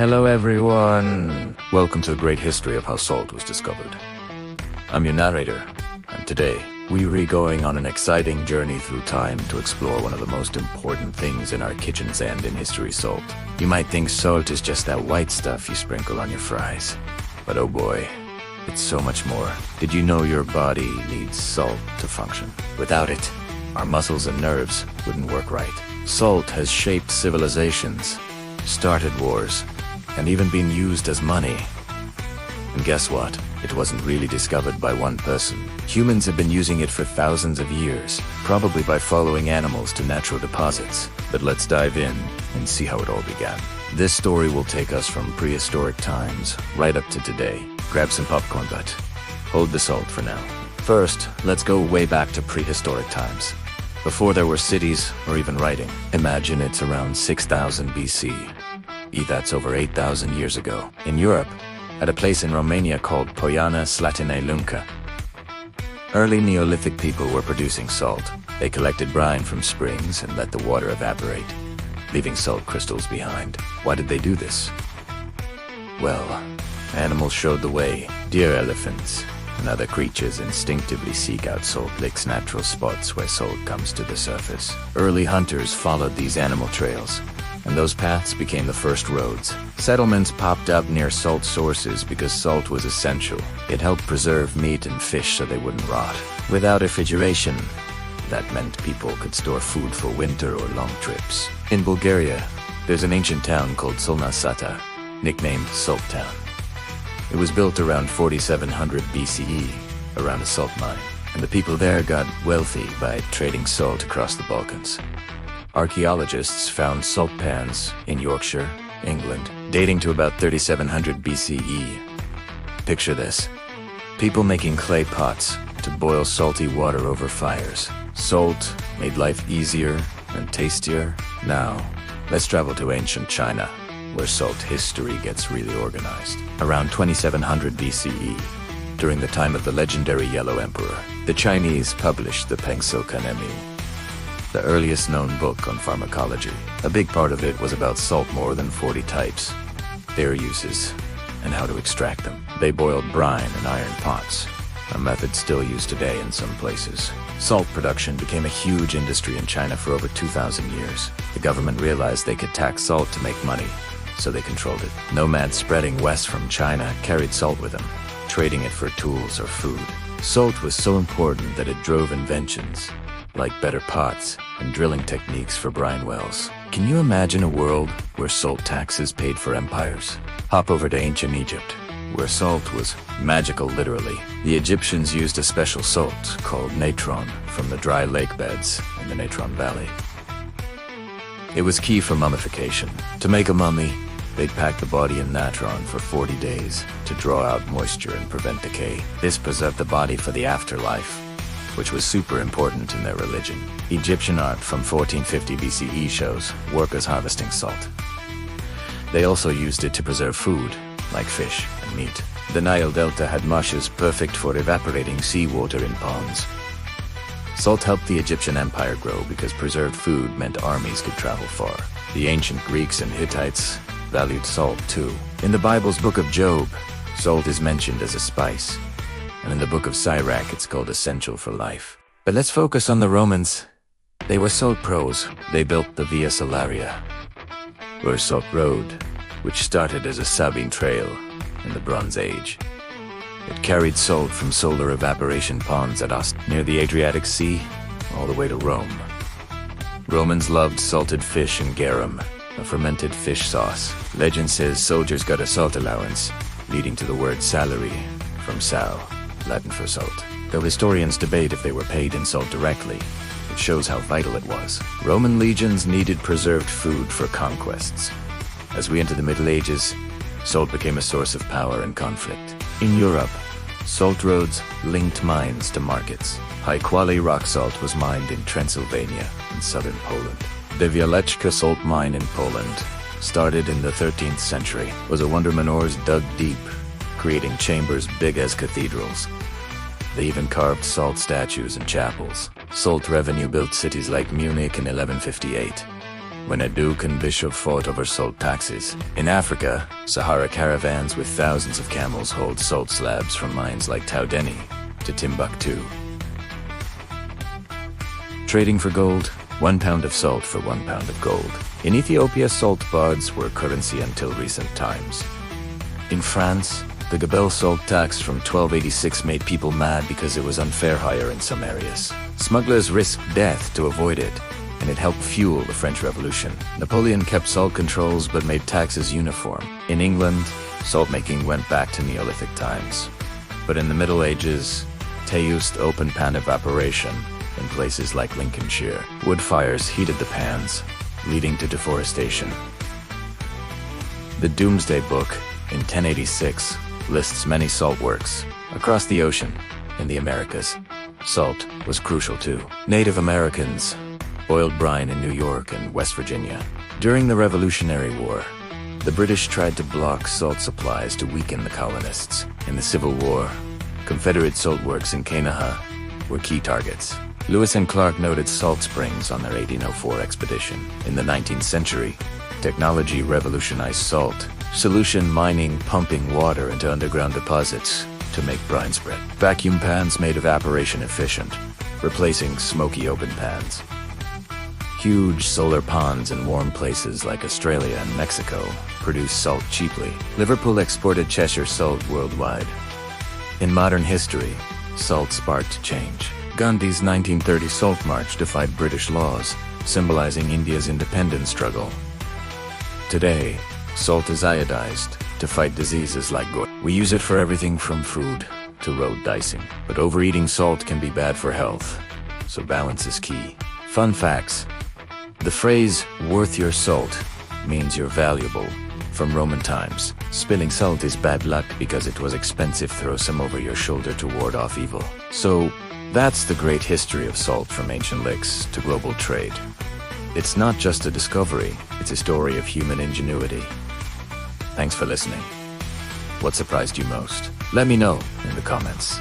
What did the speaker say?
Hello everyone! Welcome to a great history of how salt was discovered. I'm your narrator, and today, we're going on an exciting journey through time to explore one of the most important things in our kitchens and in history: salt. You might think salt is just that white stuff you sprinkle on your fries. But oh boy, it's so much more. Did you know your body needs salt to function? Without it, our muscles and nerves wouldn't work right. Salt has shaped civilizations, started wars, and even been used as money. And guess what? It wasn't really discovered by one person. Humans have been using it for thousands of years, probably by following animals to natural deposits. But let's dive in and see how it all began. This story will take us from prehistoric times right up to today. Grab some popcorn, but hold the salt for now. First, let's go way back to prehistoric times, before there were cities or even writing. Imagine it's around 6000 BC. That's over 8,000 years ago. In Europe, at a place in Romania called Poiana Slatinei Lunca. Early Neolithic people were producing salt. They collected brine from springs and let the water evaporate, leaving salt crystals behind. Why did they do this? Well, animals showed the way. Deer, elephants, and other creatures instinctively seek out salt licks, natural spots where salt comes to the surface. Early hunters followed these animal trails, and those paths became the first roads. Settlements popped up near salt sources because salt was essential. It helped preserve meat and fish so they wouldn't rot. Without refrigeration, that meant people could store food for winter or long trips. In Bulgaria, there's an ancient town called Solna Sata, nicknamed Salt Town. It was built around 4700 BCE, around a salt mine, and the people there got wealthy by trading salt across the Balkans. Archaeologists found salt pans in Yorkshire, England, dating to about 3700 BCE. Picture this: people making clay pots to boil salty water over fires. Salt made life easier and tastier. Now, let's travel to ancient China, where salt history gets really organized. Around 2700 BCE, during the time of the legendary Yellow Emperor, the Chinese published the Pengsokanemu, the earliest known book on pharmacology. A big part of it was about salt, more than 40 types, their uses, and how to extract them. They boiled brine in iron pots, a method still used today in some places. Salt production became a huge industry in China for over 2,000 years. The government realized they could tax salt to make money, so they controlled it. Nomads spreading west from China carried salt with them, trading it for tools or food. Salt was so important that it drove inventions, like better pots and drilling techniques for brine wells. Can you imagine a world where salt taxes paid for empires? Hop over to ancient Egypt, where salt was magical, literally. The Egyptians used a special salt called natron from the dry lake beds in the Natron Valley. It was key for mummification. To make a mummy, they'd pack the body in natron for 40 days to draw out moisture and prevent decay. This preserved the body for the afterlife, which was super important in their religion. Egyptian art from 1450 BCE shows workers harvesting salt. They also used it to preserve food, like fish and meat. The Nile Delta had marshes perfect for evaporating seawater in ponds. Salt helped the Egyptian empire grow because preserved food meant armies could travel far. The ancient Greeks and Hittites valued salt too. In the Bible's book of Job, salt is mentioned as a spice, and in the book of Sirach it's called essential for life. But let's focus on the Romans. They were salt pros. They built the Via Salaria, or Salt Road, which started as a Sabine trail in the Bronze Age. It carried salt from solar evaporation ponds at Asti, near the Adriatic Sea, all the way to Rome. Romans loved salted fish and garum, a fermented fish sauce. Legend says soldiers got a salt allowance, leading to the word salary, from sal, Latin for salt. Though historians debate if they were paid in salt directly, it shows how vital it was. Roman legions needed preserved food for conquests. As we enter the Middle Ages, salt became a source of power and conflict. In Europe, salt roads linked mines to markets. High-quality rock salt was mined in Transylvania and southern Poland. The Wieleczka salt mine in Poland, started in the 13th century, was a wonder. Ores dug deep, creating chambers big as cathedrals. They even carved salt statues and chapels. Salt revenue built cities like Munich in 1158. when a Duke and Bishop fought over salt taxes. In Africa, Sahara caravans with thousands of camels hauled salt slabs from mines like Taudeni to Timbuktu. Trading for gold, 1 pound of salt for 1 pound of gold. In Ethiopia, salt bads were currency until recent times. In France, the Gabelle salt tax from 1286 made people mad because it was unfair hire in some areas. Smugglers risked death to avoid it, and it helped fuel the French Revolution. Napoleon kept salt controls but made taxes uniform. In England, salt making went back to Neolithic times. But in the Middle Ages, they used open pan evaporation in places like Lincolnshire. Wood fires heated the pans, leading to deforestation. The Doomsday Book, in 1086, lists many salt works across the ocean in the Americas. Salt was crucial too. Native Americans boiled brine in New York and West Virginia. During the Revolutionary War, the British tried to block salt supplies to weaken the colonists. In the Civil War, Confederate salt works in Kanawha were key targets. Lewis and Clark noted salt springs on their 1804 expedition. In the 19th century, technology revolutionized salt. Solution mining pumping water into underground deposits to make brine spread. Vacuum pans made evaporation efficient, replacing smoky open pans. Huge solar ponds in warm places like Australia and Mexico produce salt cheaply. Liverpool exported Cheshire salt worldwide. In modern history, salt sparked change. Gandhi's 1930 Salt March defied British laws, symbolizing India's independence struggle. Today, salt is iodized to fight diseases like gout. We use it for everything from food to road dicing. But overeating salt can be bad for health, so balance is key. Fun facts. The phrase, "worth your salt," means you're valuable. From Roman times, spilling salt is bad luck because it was expensive. Throw some over your shoulder to ward off evil. So, that's the great history of salt from ancient licks to global trade. It's not just a discovery, it's a story of human ingenuity. Thanks for listening. What surprised you most? Let me know in the comments.